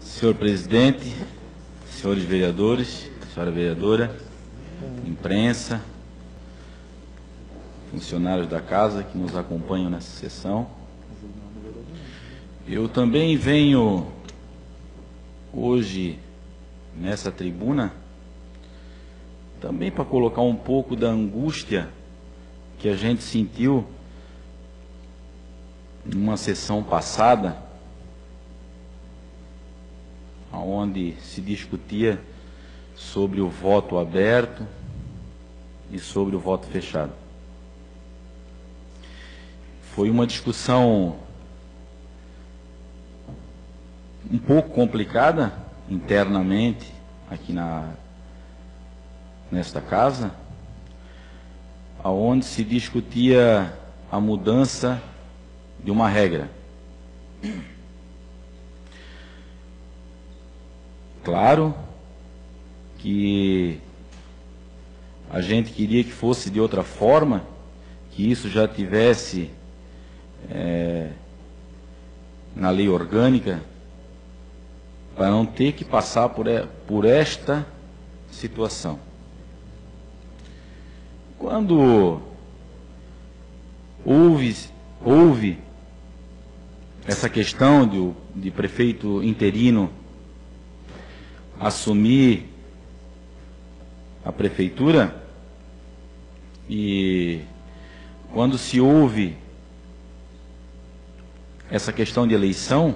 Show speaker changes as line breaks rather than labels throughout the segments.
Senhor presidente, senhores vereadores, senhora vereadora, imprensa, funcionários da casa que nos acompanham nessa sessão. Eu também venho hoje nessa tribuna também para colocar um pouco da angústia que a gente sentiu numa sessão passada, onde se discutia sobre o voto aberto e sobre o voto fechado. Foi uma discussão um pouco complicada internamente aqui nesta casa, aonde se discutia a mudança de uma regra. Claro que a gente queria que fosse de outra forma, que isso já tivesse na lei orgânica, para não ter que passar por esta situação. Quando houve essa questão de prefeito interino assumir a prefeitura, e quando se houve essa questão de eleição,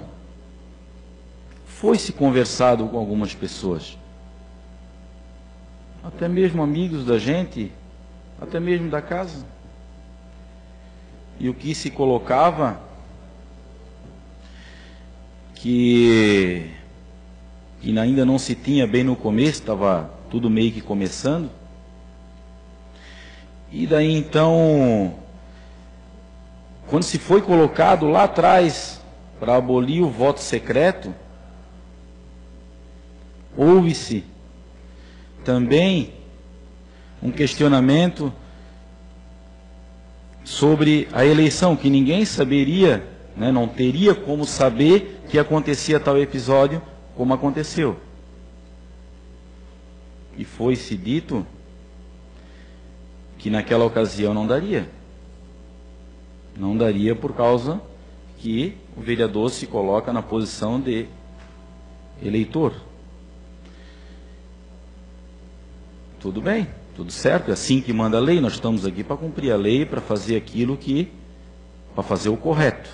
foi-se conversado com algumas pessoas, até mesmo amigos da gente, até mesmo da casa, e o que se colocava que ainda não se tinha bem no começo, estava tudo meio que começando, e daí então, quando se foi colocado lá atrás para abolir o voto secreto, houve-se também um questionamento sobre a eleição, que ninguém saberia, né, não teria como saber que acontecia tal episódio como aconteceu. E foi-se dito que naquela ocasião não daria. Não daria por causa que o vereador se coloca na posição de eleitor. Tudo bem, tudo certo, é assim que manda a lei, nós estamos aqui para cumprir a lei, para fazer aquilo para fazer o correto.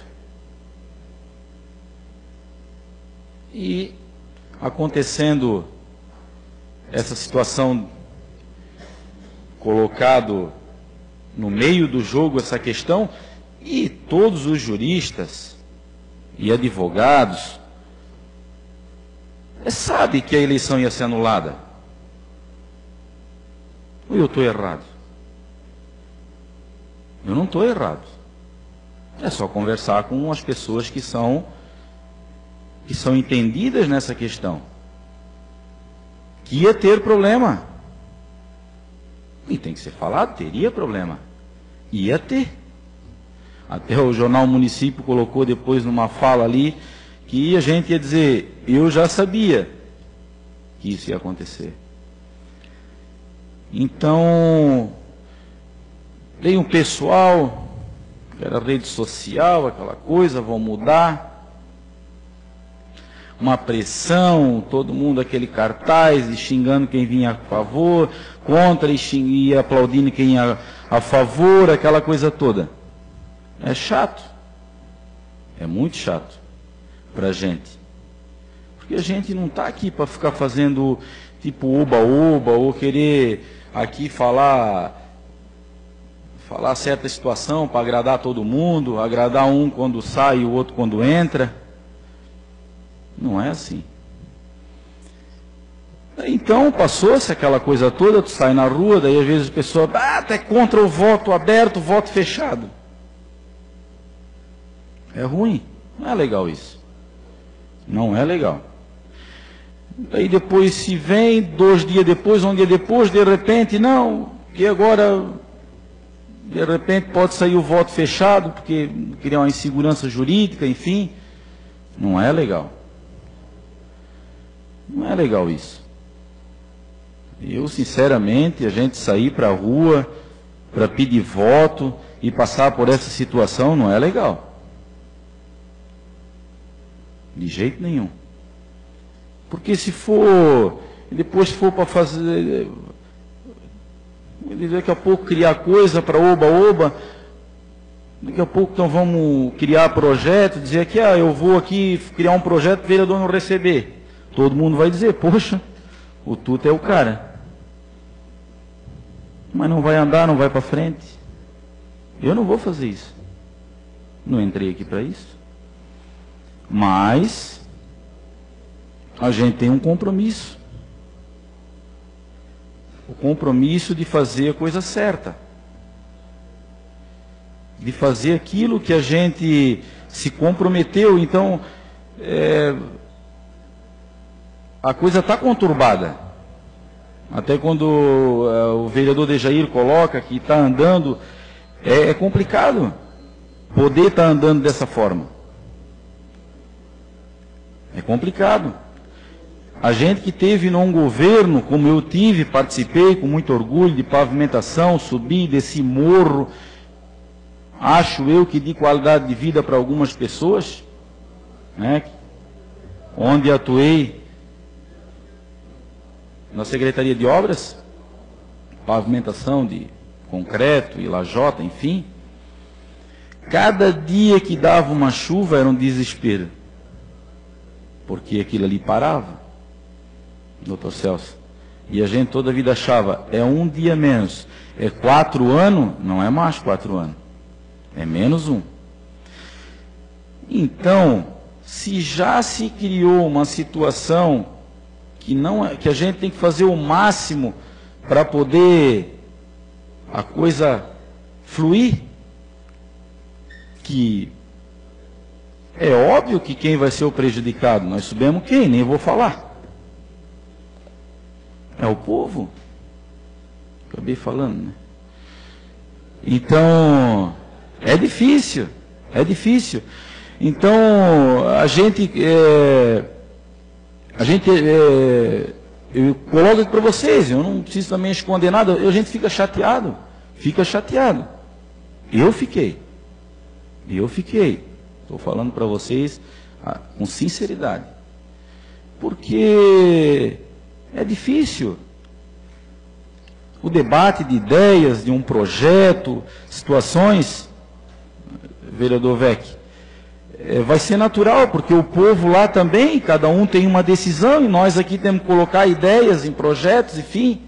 E acontecendo essa situação, colocado no meio do jogo essa questão, e todos os juristas e advogados sabem que a eleição ia ser anulada. Ou eu estou errado? Eu não estou errado. É só conversar com as pessoas que são entendidas nessa questão, que ia ter problema, e tem que ser falado, teria problema, ia ter. Até o Jornal Município colocou depois numa fala ali, que a gente ia dizer, eu já sabia que isso ia acontecer. Então, veio um pessoal, que era rede social, aquela coisa, vão mudar, uma pressão, todo mundo aquele cartaz, e xingando quem vinha a favor, contra, e aplaudindo quem ia a favor, aquela coisa toda. É chato, é muito chato para a gente, porque a gente não está aqui para ficar fazendo tipo oba-oba, ou querer aqui falar certa situação para agradar todo mundo, agradar um quando sai e o outro quando entra. Não é assim. Então passou-se aquela coisa toda, tu sai na rua, daí às vezes a pessoa até contra o voto aberto, o voto fechado. É ruim, não é legal isso. Não é legal. Aí depois se vem, 2 dias depois, 1 dia depois, de repente, não, que agora, de repente pode sair o voto fechado, porque criar uma insegurança jurídica, enfim, não é legal. Não é legal isso. Eu, sinceramente, a gente sair para a rua para pedir voto e passar por essa situação não é legal. De jeito nenhum. Porque se for, depois for para fazer, daqui a pouco criar coisa para oba-oba, daqui a pouco então vamos criar projeto, dizer que eu vou aqui criar um projeto para o vereador não receber. Todo mundo vai dizer, poxa, o Tuta é o cara. Mas não vai andar, não vai para frente. Eu não vou fazer isso. Não entrei aqui para isso. Mas a gente tem um compromisso. O compromisso de fazer a coisa certa. De fazer aquilo que a gente se comprometeu. Então, a coisa está conturbada. Até quando o vereador Dejair coloca que está andando, é complicado poder estar andando dessa forma. É complicado. A gente que teve num governo, como eu tive, participei com muito orgulho de pavimentação, subi desse morro, acho eu que de qualidade de vida para algumas pessoas, né, onde atuei na Secretaria de Obras, pavimentação de concreto e lajota, enfim. Cada dia que dava uma chuva era um desespero, porque aquilo ali parava, doutor Celso. E a gente toda a vida achava, é um dia menos, é 4 anos, não é mais 4 anos, é menos um. Então, se já se criou uma situação que a gente tem que fazer o máximo para poder a coisa fluir, que é óbvio que quem vai ser o prejudicado, nós sabemos quem, nem vou falar. É o povo. Acabei falando, né? Então, é difícil. Então, eu coloco aqui para vocês, eu não preciso também esconder nada, a gente fica chateado. Eu fiquei. Estou falando para vocês com sinceridade. Porque é difícil. O debate de ideias, de um projeto, situações, vereador Vec, vai ser natural, porque o povo lá também, cada um tem uma decisão, e nós aqui temos que colocar ideias em projetos, enfim.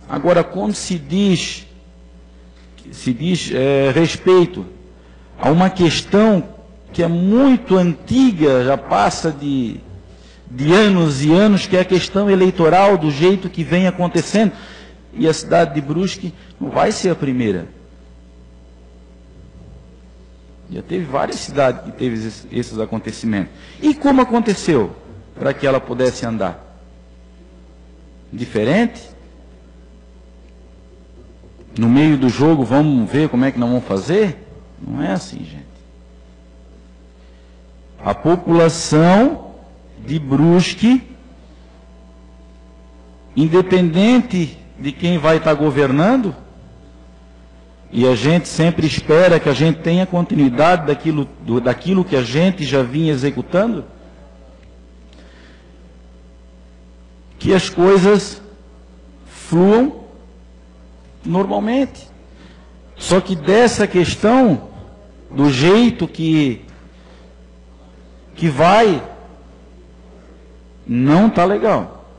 Agora, quando se diz respeito a uma questão que é muito antiga, já passa de anos e anos, que é a questão eleitoral, do jeito que vem acontecendo, e a cidade de Brusque não vai ser a primeira. Já teve várias cidades que teve esses acontecimentos. E como aconteceu para que ela pudesse andar? Diferente? No meio do jogo, vamos ver como é que nós vamos fazer? Não é assim, gente. A população de Brusque, independente de quem vai estar governando, e a gente sempre espera que a gente tenha continuidade daquilo que a gente já vinha executando, que as coisas fluam normalmente. Só que dessa questão, do jeito que vai, não está legal.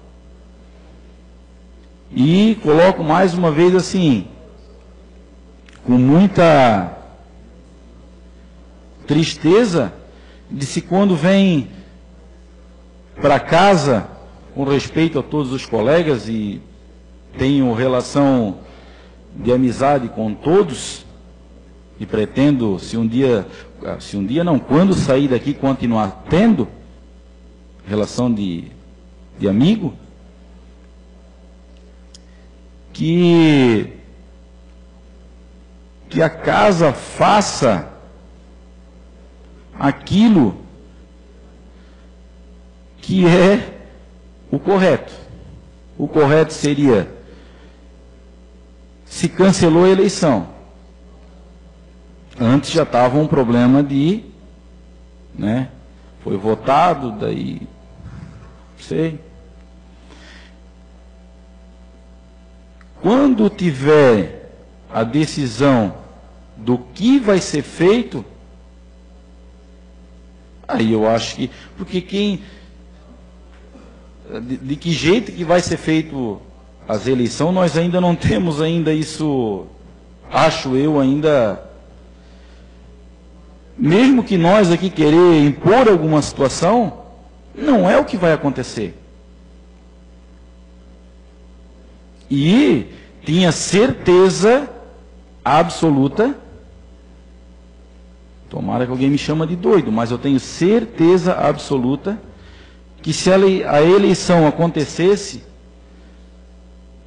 E coloco mais uma vez assim, com muita tristeza, de se quando vem para casa, com respeito a todos os colegas, e tenho relação de amizade com todos, e pretendo, quando sair daqui, continuar tendo relação de amigo, que a casa faça que é o correto. O correto seria, se cancelou a eleição. Antes já estava um problema de, né, foi votado, daí, não sei. Quando tiver a decisão do que vai ser feito, aí eu acho que, porque de que jeito que vai ser feito as eleições, nós ainda não temos ainda isso, acho eu ainda, mesmo que nós aqui querer impor alguma situação, não é o que vai acontecer. E tinha certeza absoluta, tomara que alguém me chama de doido, mas eu tenho certeza absoluta que se a eleição acontecesse,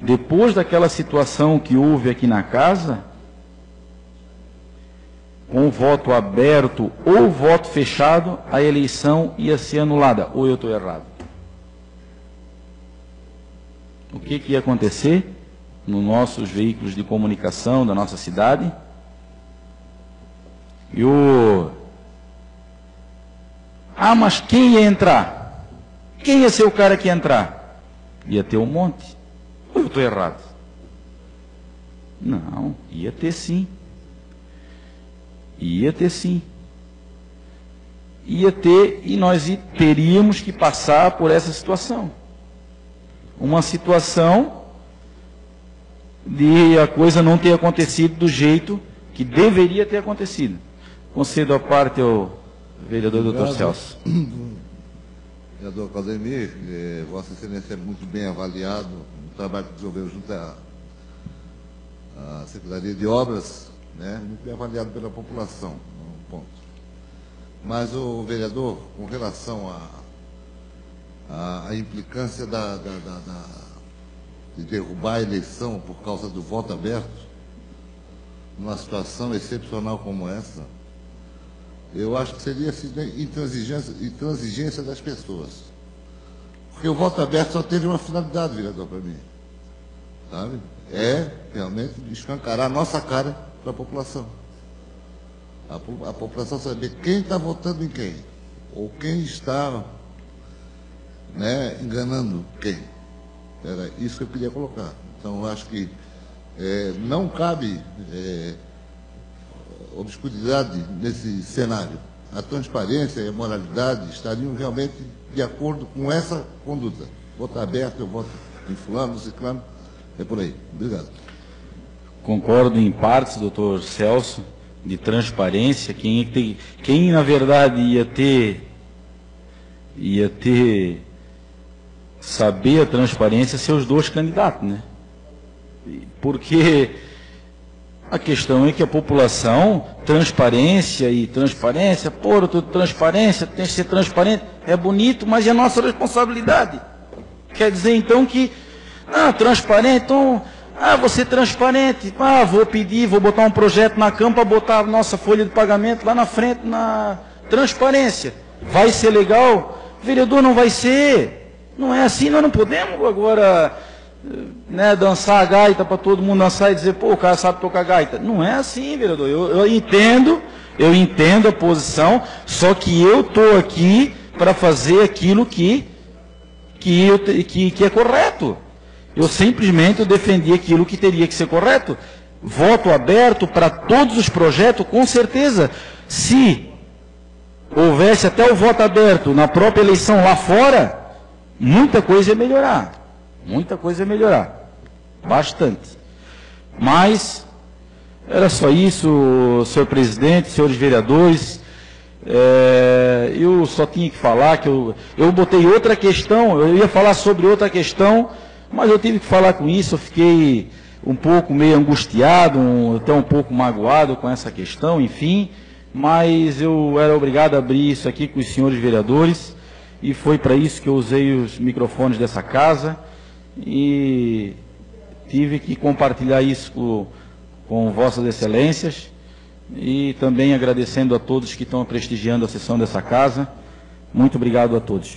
depois daquela situação que houve aqui na casa, com o voto aberto ou voto fechado, a eleição ia ser anulada. Ou eu estou errado? O que ia acontecer nos nossos veículos de comunicação da nossa cidade? Mas quem ia entrar? Quem ia ser o cara que ia entrar? Ia ter um monte. Ou eu estou errado? Não, ia ter sim. Ia ter sim. Ia ter, e nós teríamos que passar por essa situação. Uma situação de a coisa não ter acontecido do jeito que deveria ter acontecido. Concedo a parte ao vereador Dr. Celso.
Vereador Claudemir, Vossa Excelência é muito bem avaliado no trabalho que desenvolveu junto à Secretaria de Obras, né? Muito bem avaliado pela população, um ponto. Mas o vereador, com relação à implicância de derrubar a eleição por causa do voto aberto, numa situação excepcional como essa, eu acho que seria assim, intransigência das pessoas. Porque o voto aberto só teve uma finalidade, vereador, para mim. Sabe? É realmente escancarar a nossa cara para a população. A população saber quem está votando em quem, ou quem está, né, enganando quem. Era isso que eu queria colocar. Então, eu acho que não cabe obscuridade nesse cenário. A transparência e a moralidade estariam realmente de acordo com essa conduta. Voto aberto, eu voto em fulano, ciclano, é por aí. Obrigado.
Concordo em partes, doutor Celso, de transparência. Quem na verdade ia ter saber a transparência ser os dois candidatos, né? Porque a questão é que a população, transparência, transparência, tem que ser transparente, é bonito, mas é nossa responsabilidade. Quer dizer então que, transparente, então, vou ser transparente, vou botar um projeto na Câmara, botar a nossa folha de pagamento lá na frente, na transparência. Vai ser legal? Vereador, não vai ser. Não é assim, nós não podemos agora, né, dançar a gaita para todo mundo dançar e dizer, o cara sabe tocar gaita. Não é assim, vereador. Eu entendo a posição, só que eu estou aqui para fazer aquilo que é correto. Eu simplesmente defendi aquilo que teria que ser correto. Voto aberto para todos os projetos, com certeza. Se houvesse até o voto aberto na própria eleição lá fora, muita coisa ia melhorar. Muita coisa ia melhorar. Bastante. Mas, era só isso, senhor presidente, senhores vereadores. Eu só tinha que falar que eu botei outra questão, eu ia falar sobre outra questão, mas eu tive que falar com isso, eu fiquei um pouco meio angustiado, até um pouco magoado com essa questão, enfim, mas eu era obrigado a abrir isso aqui com os senhores vereadores, e foi para isso que eu usei os microfones dessa casa, e tive que compartilhar isso com vossas excelências, e também agradecendo a todos que estão prestigiando a sessão dessa casa. Muito obrigado a todos.